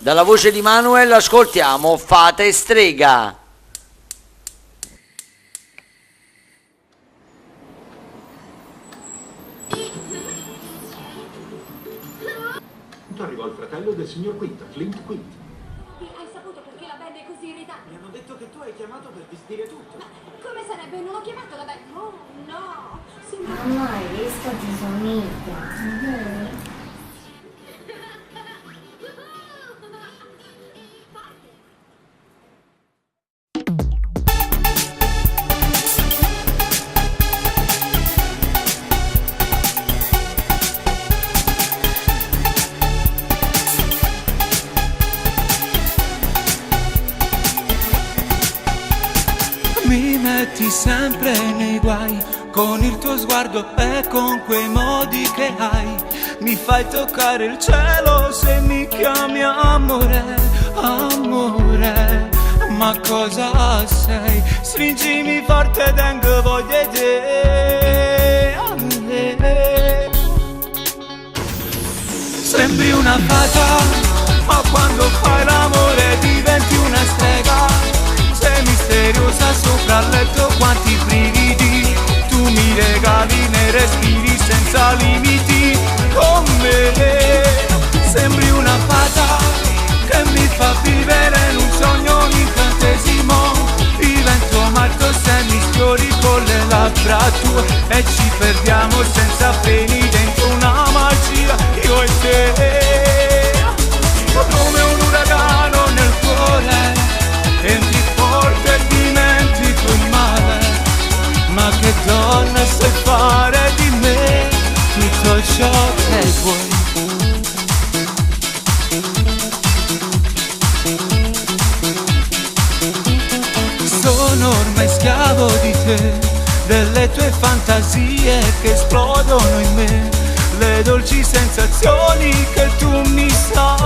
Dalla voce di Manuel ascoltiamo Fate strega. Arrivò il fratello del signor Quint, Clint Quint. Hai saputo perché la band è così irritata? Mi hanno detto che tu hai chiamato per vestire tutto. Ma come sarebbe? Non ho chiamato la band. Oh, no. Mamma, hai visto ti somiglia? Mi metti sempre nei guai con il tuo sguardo e con quei modi che hai. Mi fai toccare il cielo se mi chiami amore, amore. Ma cosa sei? Stringimi forte, tengo voglia di te. Sembri una fata, ma quando fai l'amore diventi una strega. Sei misteriosa sopra il letto, quanti brividi tu mi regali, ne respiri senza limiti. Con me sembri una fata che mi fa vivere in un sogno incantesimo. Divento matto se mi sfiori con le labbra tue e ci perdiamo senza freni dentro una magia, io e te. Come un uragano nel cuore, entri forte e dimentico il male. Ma che donna sai fare di me tutto ciò che vuoi. Sono ormai schiavo di te, delle tue fantasie che esplodono in me, le dolci sensazioni che tu mi sai